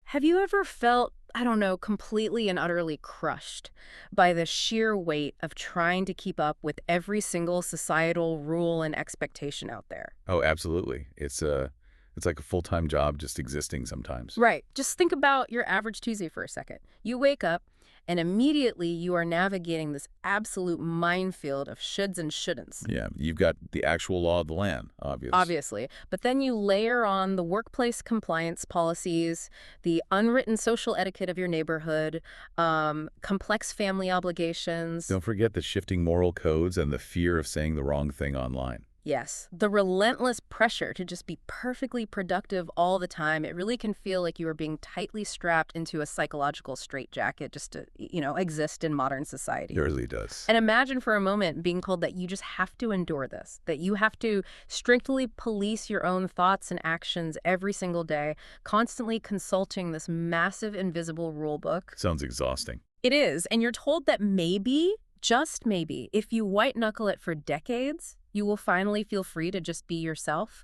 Have you ever felt, I don't know, completely and utterly crushed by the sheer weight of trying to keep up with every single societal rule and expectation out there? Oh, absolutely. It's like a full-time job just existing sometimes. Right. Just think about your average Tuesday for a second. You wake up and immediately you are navigating this absolute minefield of shoulds and shouldn'ts. Yeah, you've got the actual law of the land, obvious. Obviously. But then you layer on the workplace compliance policies, the unwritten social etiquette of your neighborhood, complex family obligations. Don't forget the shifting moral codes and the fear of saying the wrong thing online. Yes, the relentless pressure to just be perfectly productive all the time. It really can feel like you are being tightly strapped into a psychological straitjacket just to, exist in modern It society. really does. And imagine for a moment being told that you just have to endure this, that you have to strictly police your own thoughts and actions every single day, constantly consulting this massive invisible rule book. Sounds exhausting. It is, and you're told that maybe, just maybe, if you white knuckle it for decades, you will finally feel free to just be yourself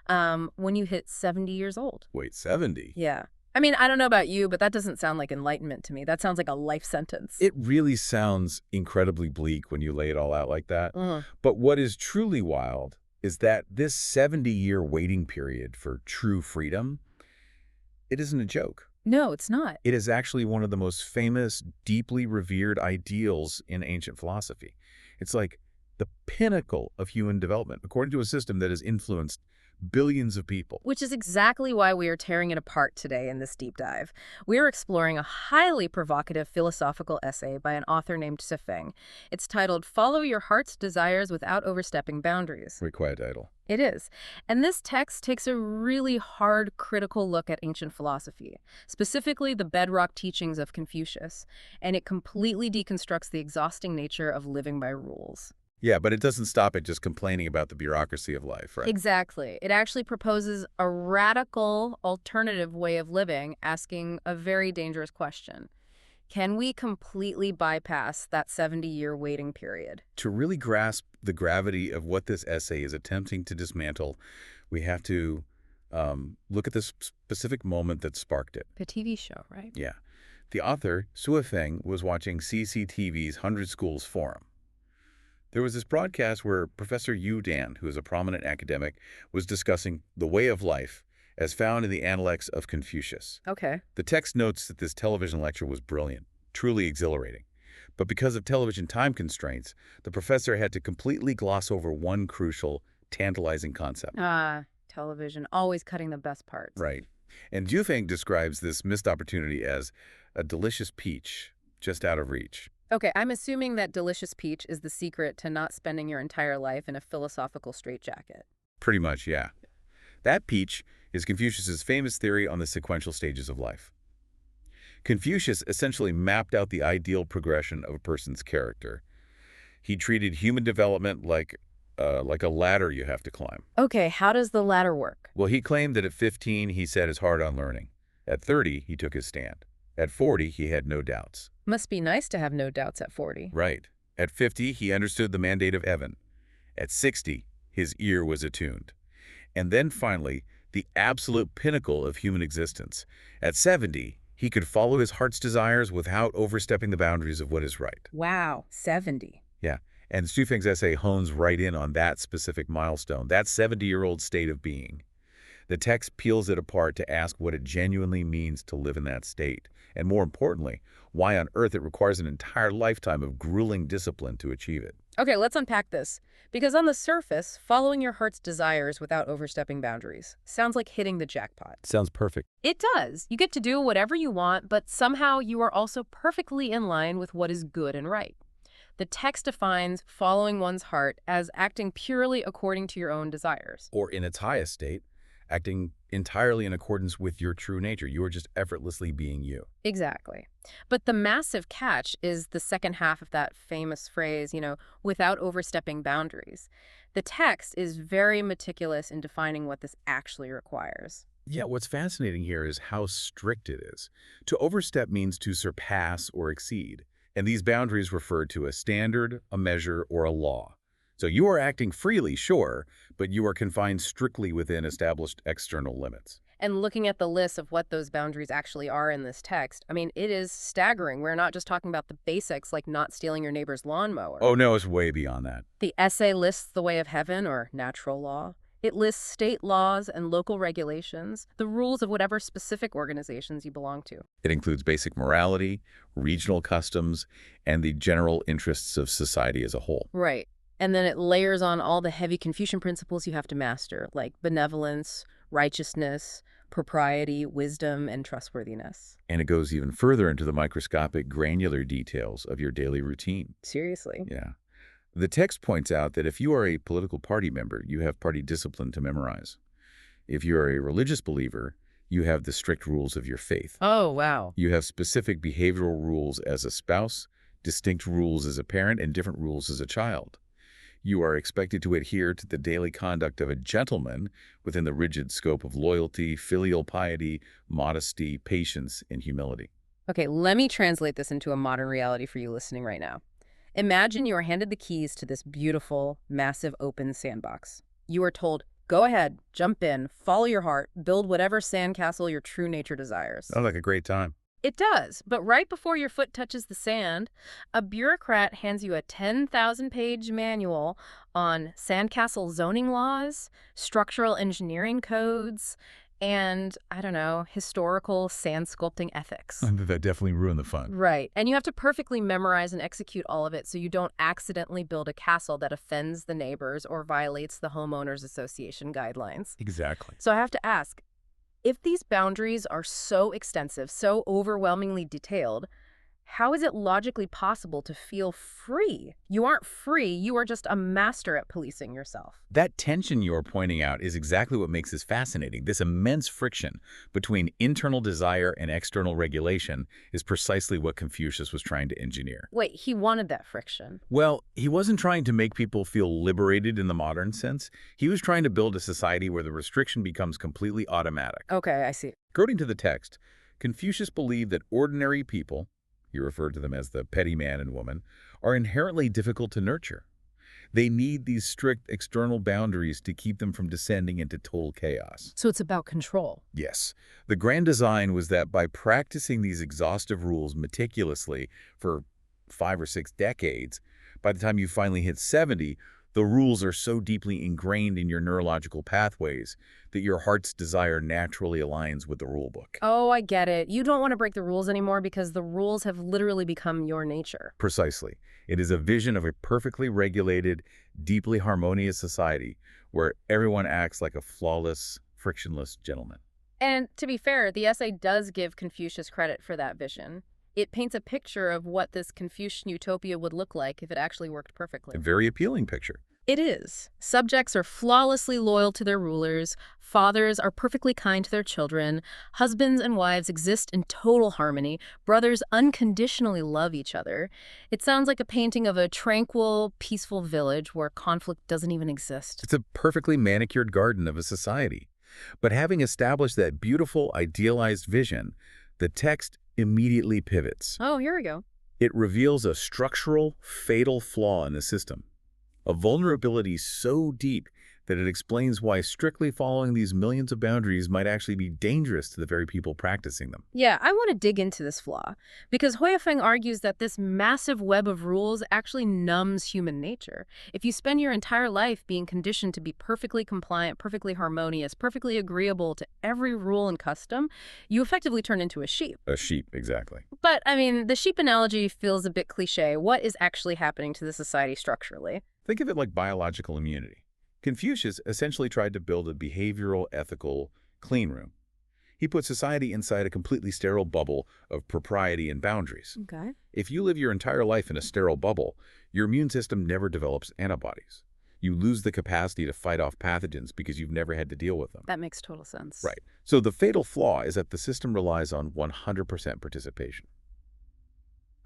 when you hit 70 years old. Wait, 70? Yeah. I mean, I don't know about you, but that doesn't sound like enlightenment to me. That sounds like a life sentence. It really sounds incredibly bleak when you lay it all out like that. Mm. But what is truly wild is that this 70-year waiting period for true freedom, it isn't a joke. No, it's not. It is actually one of the most famous, deeply revered ideals in ancient philosophy. It's like the pinnacle of human development, according to a system that has influenced billions of people. Which is exactly why we are tearing it apart today in this deep dive. We are exploring a highly provocative philosophical essay by an author named Sifeng. It's titled Follow Your Heart's Desires Without Overstepping Boundaries. Very quiet title. It is. And this text takes a really hard, critical look at ancient philosophy, specifically the bedrock teachings of Confucius, and it completely deconstructs the exhausting nature of living by rules. Yeah, but it doesn't stop at just complaining about the bureaucracy of life, right? Exactly. It actually proposes a radical alternative way of living, asking a very dangerous question. Can we completely bypass that 70-year waiting period? To really grasp the gravity of what this essay is attempting to dismantle, we have to look at this specific moment that sparked it. The TV show, right? Yeah. The author, Sue Feng, was watching CCTV's 100 Schools Forum. There was this broadcast where Professor Yu Dan, who is a prominent academic, was discussing the way of life as found in the Analects of Confucius. Okay. The text notes that this television lecture was brilliant, truly exhilarating. But because of television time constraints, the professor had to completely gloss over one crucial, tantalizing concept. Television, always cutting the best parts. Right. And Jufeng describes this missed opportunity as a delicious peach just out of reach. Okay, I'm assuming that delicious peach is the secret to not spending your entire life in a philosophical straitjacket. Pretty much, yeah. That peach is Confucius's famous theory on the sequential stages of life. Confucius essentially mapped out the ideal progression of a person's character. He treated human development like a ladder you have to climb. Okay, how does the ladder work? Well, he claimed that at 15, he set his heart on learning. At 30, he took his stand. At 40, he had no doubts. Must be nice to have no doubts at 40. Right. At 50, he understood the mandate of heaven. At 60, his ear was attuned. And then finally, the absolute pinnacle of human existence. At 70, he could follow his heart's desires without overstepping the boundaries of what is right. Wow, 70. Yeah. And Stu Feng's essay hones right in on that specific milestone, that 70-year-old state of being. The text peels it apart to ask what it genuinely means to live in that state, and more importantly, why on earth it requires an entire lifetime of grueling discipline to achieve it. Okay, let's unpack this. Because on the surface, following your heart's desires without overstepping boundaries sounds like hitting the jackpot. Sounds perfect. It does. You get to do whatever you want, but somehow you are also perfectly in line with what is good and right. The text defines following one's heart as acting purely according to your own desires. Or in its highest state, acting entirely in accordance with your true nature. You are just effortlessly being you. Exactly. But the massive catch is the second half of that famous phrase, without overstepping boundaries. The text is very meticulous in defining what this actually requires. Yeah, what's fascinating here is how strict it is. To overstep means to surpass or exceed, and these boundaries refer to a standard, a measure, or a law. So you are acting freely, sure, but you are confined strictly within established external limits. And looking at the list of what those boundaries actually are in this text, I mean, it is staggering. We're not just talking about the basics like not stealing your neighbor's lawnmower. Oh, no, it's way beyond that. The essay lists the way of heaven, or natural law. It lists state laws and local regulations, the rules of whatever specific organizations you belong to. It includes basic morality, regional customs, and the general interests of society as a whole. Right. And then it layers on all the heavy Confucian principles you have to master, like benevolence, righteousness, propriety, wisdom, and trustworthiness. And it goes even further into the microscopic, granular details of your daily routine. Seriously. Yeah. The text points out that if you are a political party member, you have party discipline to memorize. If you are a religious believer, you have the strict rules of your faith. Oh, wow. You have specific behavioral rules as a spouse, distinct rules as a parent, and different rules as a child. You are expected to adhere to the daily conduct of a gentleman within the rigid scope of loyalty, filial piety, modesty, patience, and humility. Okay, let me translate this into a modern reality for you listening right now. Imagine you are handed the keys to this beautiful, massive open sandbox. You are told, go ahead, jump in, follow your heart, build whatever sandcastle your true nature desires. Sounds like a great time. It does, but right before your foot touches the sand, a bureaucrat hands you a 10,000-page manual on sandcastle zoning laws, structural engineering codes, and, I don't know, historical sand sculpting ethics. That definitely ruined the fun. Right. And you have to perfectly memorize and execute all of it so you don't accidentally build a castle that offends the neighbors or violates the homeowners association guidelines. Exactly. So I have to ask, if these boundaries are so extensive, so overwhelmingly detailed, how is it logically possible to feel free? You aren't free, you are just a master at policing yourself. That tension you're pointing out is exactly what makes this fascinating. This immense friction between internal desire and external regulation is precisely what Confucius was trying to engineer. Wait, he wanted that friction. Well, he wasn't trying to make people feel liberated in the modern sense. He was trying to build a society where the restriction becomes completely automatic. Okay, I see. According to the text, Confucius believed that ordinary people, he referred to them as the petty man and woman, are inherently difficult to nurture. They need these strict external boundaries to keep them from descending into total chaos. So it's about control. Yes. The grand design was that by practicing these exhaustive rules meticulously for 5 or 6 decades, by the time you finally hit 70, the rules are so deeply ingrained in your neurological pathways that your heart's desire naturally aligns with the rule book. Oh, I get it. You don't want to break the rules anymore because the rules have literally become your nature. Precisely. It is a vision of a perfectly regulated, deeply harmonious society where everyone acts like a flawless, frictionless gentleman. And to be fair, the essay does give Confucius credit for that vision. It paints a picture of what this Confucian utopia would look like if it actually worked perfectly. A very appealing picture. It is. Subjects are flawlessly loyal to their rulers, fathers are perfectly kind to their children, husbands and wives exist in total harmony, brothers unconditionally love each other. It sounds like a painting of a tranquil, peaceful village where conflict doesn't even exist. It's a perfectly manicured garden of a society. But having established that beautiful, idealized vision, the text immediately pivots. Oh, here we go. It reveals a structural, fatal flaw in the system. A vulnerability so deep that it explains why strictly following these millions of boundaries might actually be dangerous to the very people practicing them. Yeah, I want to dig into this flaw, because Hoyafeng argues that this massive web of rules actually numbs human nature. If you spend your entire life being conditioned to be perfectly compliant, perfectly harmonious, perfectly agreeable to every rule and custom, you effectively turn into a sheep. A sheep, exactly. But, I mean, the sheep analogy feels a bit cliche. What is actually happening to the society structurally? Think of it like biological immunity. Confucius essentially tried to build a behavioral, ethical clean room. He put society inside a completely sterile bubble of propriety and boundaries. Okay. If you live your entire life in a sterile bubble, your immune system never develops antibodies. You lose the capacity to fight off pathogens because you've never had to deal with them. That makes total sense. Right. So the fatal flaw is that the system relies on 100% participation.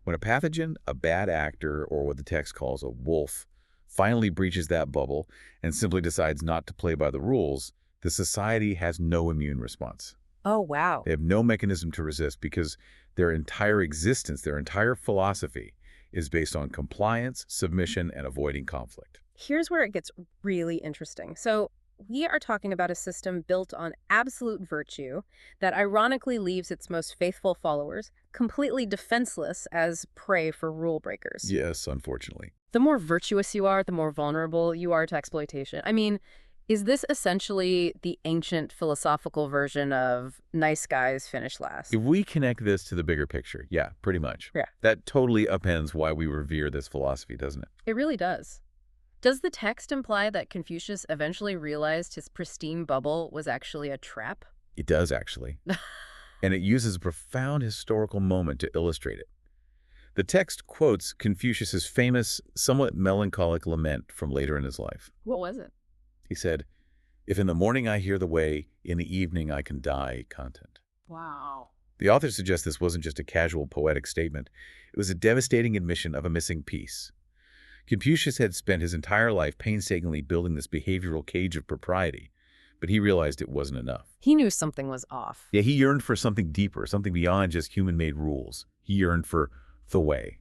When a pathogen, a bad actor, or what the text calls a wolf, finally breaches that bubble and simply decides not to play by the rules, the society has no immune response. Oh, wow. They have no mechanism to resist because their entire existence, their entire philosophy is based on compliance, submission, and avoiding conflict. Here's where it gets really interesting. So We are talking about a system built on absolute virtue that ironically leaves its most faithful followers completely defenseless as prey for rule breakers. Yes, unfortunately. The more virtuous you are, the more vulnerable you are to exploitation. I mean, is this essentially the ancient philosophical version of nice guys finish last? If we connect this to the bigger picture, yeah, pretty much. Yeah. That totally upends why we revere this philosophy, doesn't it? It really does. Does the text imply that Confucius eventually realized his pristine bubble was actually a trap? It does, actually. And it uses a profound historical moment to illustrate it. The text quotes Confucius's famous, somewhat melancholic lament from later in his life. What was it? He said, "If in the morning I hear the way, in the evening I can die content." Wow. The author suggests this wasn't just a casual poetic statement. It was a devastating admission of a missing piece. Confucius had spent his entire life painstakingly building this behavioral cage of propriety, but he realized it wasn't enough. He knew something was off. Yeah, he yearned for something deeper, something beyond just human-made rules. He yearned for the way.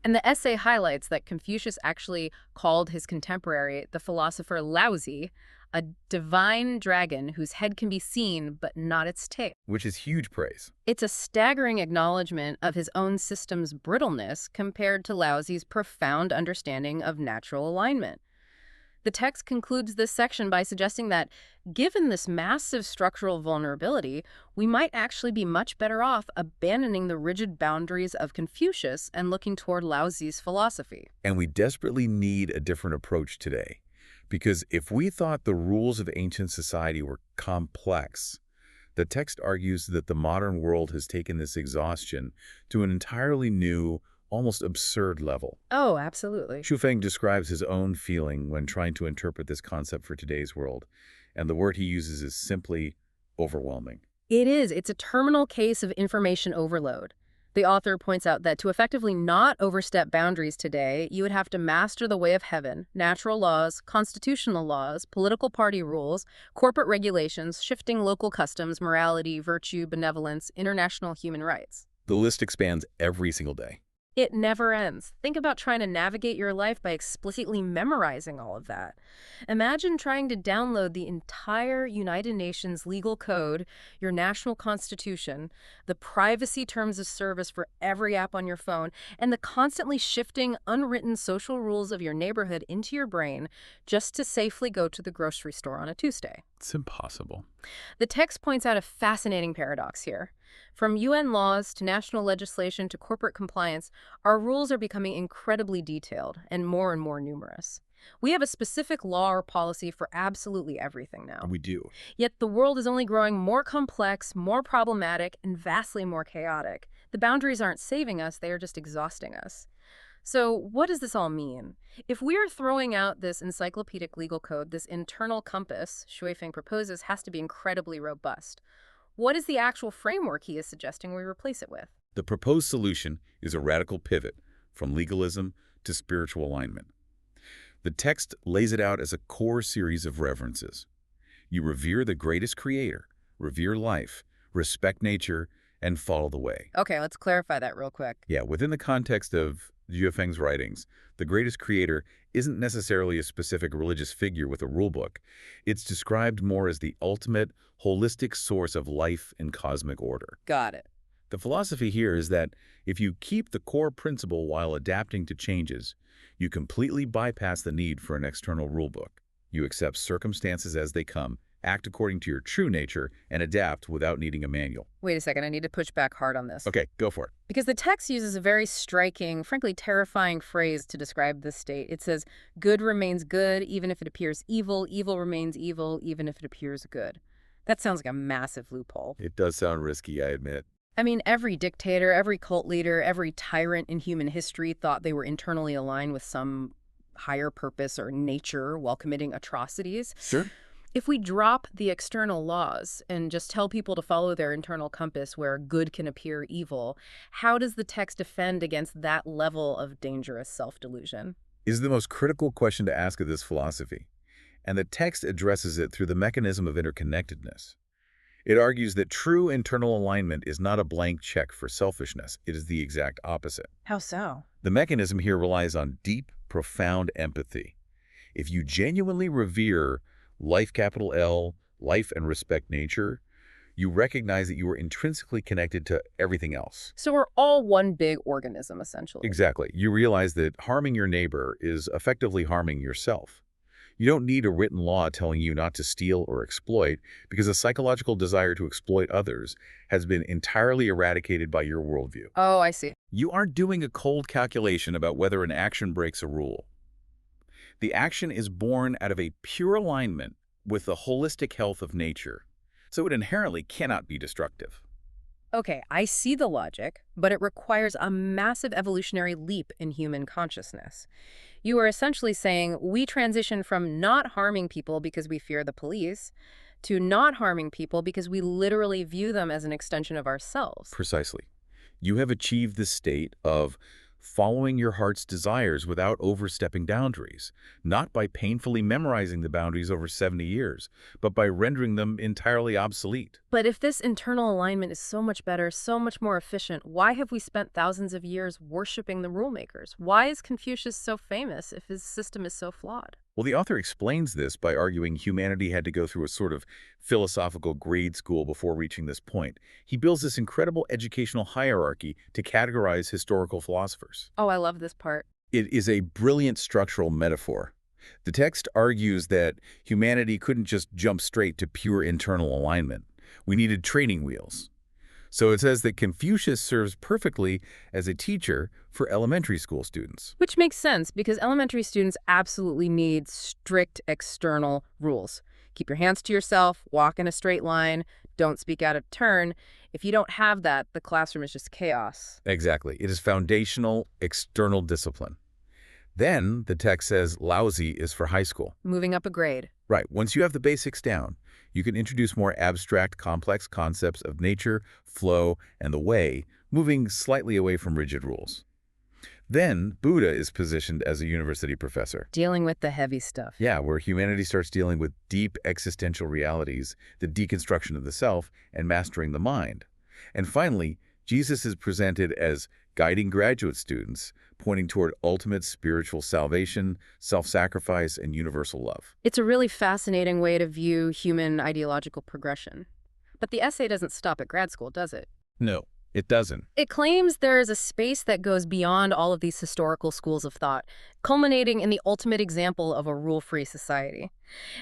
And the essay highlights that Confucius actually called his contemporary, the philosopher Laozi, a divine dragon whose head can be seen but not its tail. Which is huge praise. It's a staggering acknowledgement of his own system's brittleness compared to Laozi's profound understanding of natural alignment. The text concludes this section by suggesting that, given this massive structural vulnerability, we might actually be much better off abandoning the rigid boundaries of Confucius and looking toward Laozi's philosophy. And we desperately need a different approach today. Because if we thought the rules of ancient society were complex, the text argues that the modern world has taken this exhaustion to an entirely new, almost absurd level. Oh, absolutely. Xu describes his own feeling when trying to interpret this concept for today's world, and the word he uses is simply overwhelming. It is. It's a terminal case of information overload. The author points out that to effectively not overstep boundaries today, you would have to master the way of heaven, natural laws, constitutional laws, political party rules, corporate regulations, shifting local customs, morality, virtue, benevolence, international human rights. The list expands every single day. It never ends. Think about trying to navigate your life by explicitly memorizing all of that. Imagine trying to download the entire United Nations legal code, your national constitution, the privacy terms of service for every app on your phone, and the constantly shifting, unwritten social rules of your neighborhood into your brain just to safely go to the grocery store on a Tuesday. It's impossible. The text points out a fascinating paradox here. From UN laws to national legislation to corporate compliance, our rules are becoming incredibly detailed and more numerous. We have a specific law or policy for absolutely everything now. We do. Yet the world is only growing more complex, more problematic, and vastly more chaotic. The boundaries aren't saving us, they are just exhausting us. So what does this all mean? If we are throwing out this encyclopedic legal code, this internal compass Shuifeng proposes has to be incredibly robust. What is the actual framework he is suggesting we replace it with? The proposed solution is a radical pivot from legalism to spiritual alignment. The text lays it out as a core series of reverences. You revere the greatest creator, revere life, respect nature, and follow the way. Okay, let's clarify that real quick. Yeah, within the context of Jiufeng's writings, the greatest creator isn't necessarily a specific religious figure with a rulebook. It's described more as the ultimate, holistic source of life and cosmic order. Got it. The philosophy here is that if you keep the core principle while adapting to changes, you completely bypass the need for an external rulebook. You accept circumstances as they come, act according to your true nature, and adapt without needing a manual. Wait a second, I need to push back hard on this. Okay, go for it. Because the text uses a very striking, frankly terrifying phrase to describe this state. It says, good remains good even if it appears evil, evil remains evil even if it appears good. That sounds like a massive loophole. It does sound risky, I admit. I mean, every dictator, every cult leader, every tyrant in human history thought they were internally aligned with some higher purpose or nature while committing atrocities. Sure. If we drop the external laws and just tell people to follow their internal compass where good can appear evil, how does the text defend against that level of dangerous self-delusion? Is the most critical question to ask of this philosophy, and the text addresses it through the mechanism of interconnectedness. It argues that true internal alignment is not a blank check for selfishness. It is the exact opposite. How so? The mechanism here relies on deep, profound empathy. If you genuinely revere life capital L, life and respect nature, you recognize that you are intrinsically connected to everything else. So we're all one big organism, essentially. Exactly. You realize that harming your neighbor is effectively harming yourself. You don't need a written law telling you not to steal or exploit because a psychological desire to exploit others has been entirely eradicated by your worldview. Oh, I see. You aren't doing a cold calculation about whether an action breaks a rule. The action is born out of a pure alignment with the holistic health of nature, so it inherently cannot be destructive. Okay, I see the logic, but it requires a massive evolutionary leap in human consciousness. You are essentially saying we transition from not harming people because we fear the police to not harming people because we literally view them as an extension of ourselves. Precisely. You have achieved this state of following your heart's desires without overstepping boundaries, not by painfully memorizing the boundaries over 70 years, but by rendering them entirely obsolete. But if this internal alignment is so much better, so much more efficient, why have we spent thousands of years worshiping the rule makers? Why is Confucius so famous if his system is so flawed? Well, the author explains this by arguing humanity had to go through a sort of philosophical grade school before reaching this point. He builds this incredible educational hierarchy to categorize historical philosophers. Oh, I love this part. It is a brilliant structural metaphor. The text argues that humanity couldn't just jump straight to pure internal alignment. We needed training wheels. So it says that Confucius serves perfectly as a teacher for elementary school students. Which makes sense because elementary students absolutely need strict external rules. Keep your hands to yourself, walk in a straight line, don't speak out of turn. If you don't have that, the classroom is just chaos. Exactly. It is foundational external discipline. Then the text says lousy is for high school. Moving up a grade. Right. Once you have the basics down, you can introduce more abstract, complex concepts of nature, flow, and the way, moving slightly away from rigid rules. Then Buddha is positioned as a university professor. Dealing with the heavy stuff. Yeah, where humanity starts dealing with deep existential realities, the deconstruction of the self, and mastering the mind. And finally, Jesus is presented as guiding graduate students, pointing toward ultimate spiritual salvation, self-sacrifice, and universal love. It's a really fascinating way to view human ideological progression. But the essay doesn't stop at grad school, does it? No, it doesn't. It claims there is a space that goes beyond all of these historical schools of thought, culminating in the ultimate example of a rule-free society.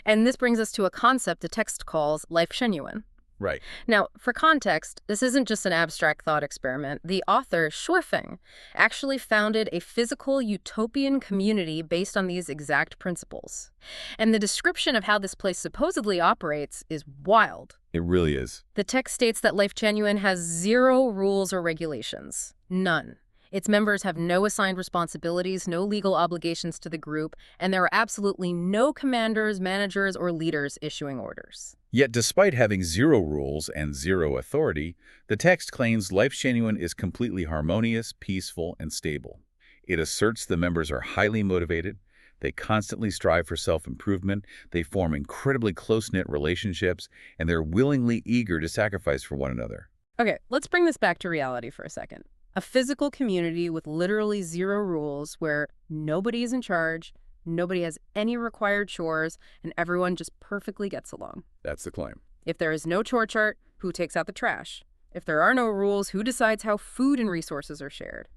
And this brings us to a concept the text calls Lifechanyuan. Right. Now, for context, this isn't just an abstract thought experiment. The author, Shuifeng, actually founded a physical utopian community based on these exact principles. And the description of how this place supposedly operates is wild. It really is. The text states that Lifechanyuan has 0 rules or regulations. None. Its members have no assigned responsibilities, no legal obligations to the group, and there are absolutely no commanders, managers, or leaders issuing orders. Yet despite having 0 rules and 0 authority, the text claims Lifechanyuan is completely harmonious, peaceful, and stable. It asserts the members are highly motivated, they constantly strive for self-improvement, they form incredibly close-knit relationships, and they're willingly eager to sacrifice for one another. Okay, let's bring this back to reality for a second. A physical community with literally 0 rules where nobody is in charge, nobody has any required chores, and everyone just perfectly gets along. That's the claim. If there is no chore chart, who takes out the trash? If there are no rules, who decides how food and resources are shared?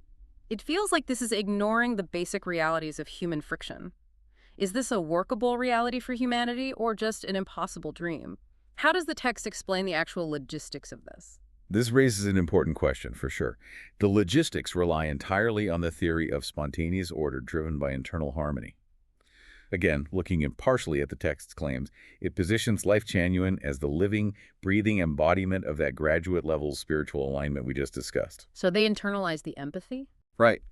It feels like this is ignoring the basic realities of human friction. Is this a workable reality for humanity or just an impossible dream? How does the text explain the actual logistics of this? This raises an important question, for sure. The logistics rely entirely on the theory of spontaneous order driven by internal harmony. Again, looking impartially at the text's claims, it positions Lifechanyuan as the living, breathing embodiment of that graduate-level spiritual alignment we just discussed. So they internalize the empathy? Right.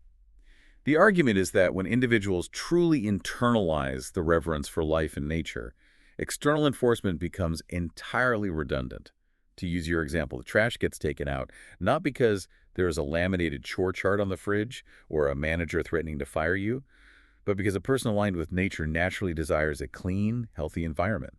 The argument is that when individuals truly internalize the reverence for life and nature, external enforcement becomes entirely redundant. To use your example, the trash gets taken out, not because there is a laminated chore chart on the fridge or a manager threatening to fire you, but because a person aligned with nature naturally desires a clean, healthy environment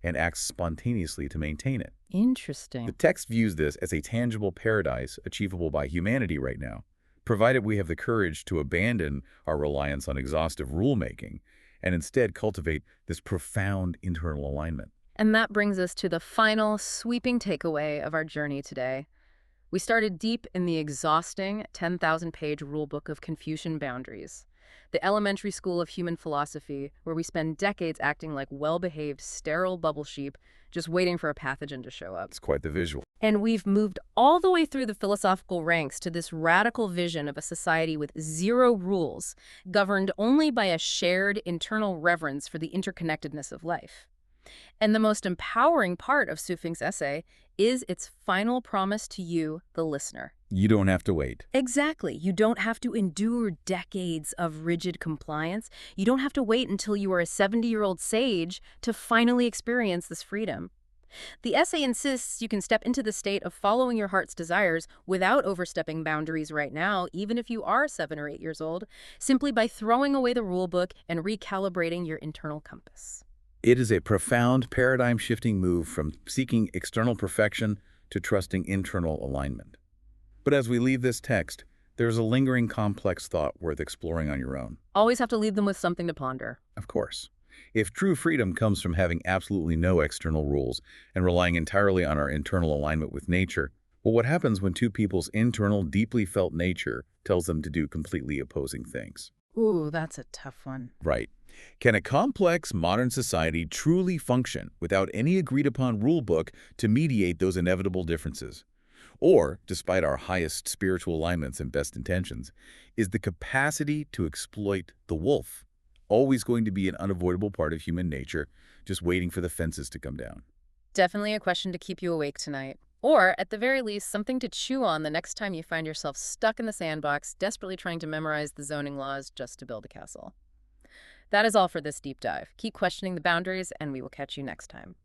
and acts spontaneously to maintain it. Interesting. The text views this as a tangible paradise achievable by humanity right now, provided we have the courage to abandon our reliance on exhaustive rulemaking and instead cultivate this profound internal alignment. And that brings us to the final, sweeping takeaway of our journey today. We started deep in the exhausting 10,000-page rulebook of Confucian boundaries, the elementary school of human philosophy, where we spend decades acting like well-behaved, sterile bubble sheep, just waiting for a pathogen to show up. It's quite the visual. And we've moved all the way through the philosophical ranks to this radical vision of a society with zero rules, governed only by a shared internal reverence for the interconnectedness of life. And the most empowering part of Su Feng's essay is its final promise to you, the listener. You don't have to wait. Exactly. You don't have to endure decades of rigid compliance. You don't have to wait until you are a 70-year-old sage to finally experience this freedom. The essay insists you can step into the state of following your heart's desires without overstepping boundaries right now, even if you are 7 or 8 years old, simply by throwing away the rule book and recalibrating your internal compass. It is a profound paradigm-shifting move from seeking external perfection to trusting internal alignment. But as we leave this text, there's a lingering complex thought worth exploring on your own. Always have to leave them with something to ponder. Of course. If true freedom comes from having absolutely no external rules and relying entirely on our internal alignment with nature, well, what happens when two people's internal, deeply felt nature tells them to do completely opposing things? Ooh, that's a tough one. Right. Can a complex modern society truly function without any agreed-upon rule book to mediate those inevitable differences? Or, despite our highest spiritual alignments and best intentions, is the capacity to exploit the wolf always going to be an unavoidable part of human nature, just waiting for the fences to come down? Definitely a question to keep you awake tonight. Or, at the very least, something to chew on the next time you find yourself stuck in the sandbox, desperately trying to memorize the zoning laws just to build a castle. That is all for this deep dive. Keep questioning the boundaries, and we will catch you next time.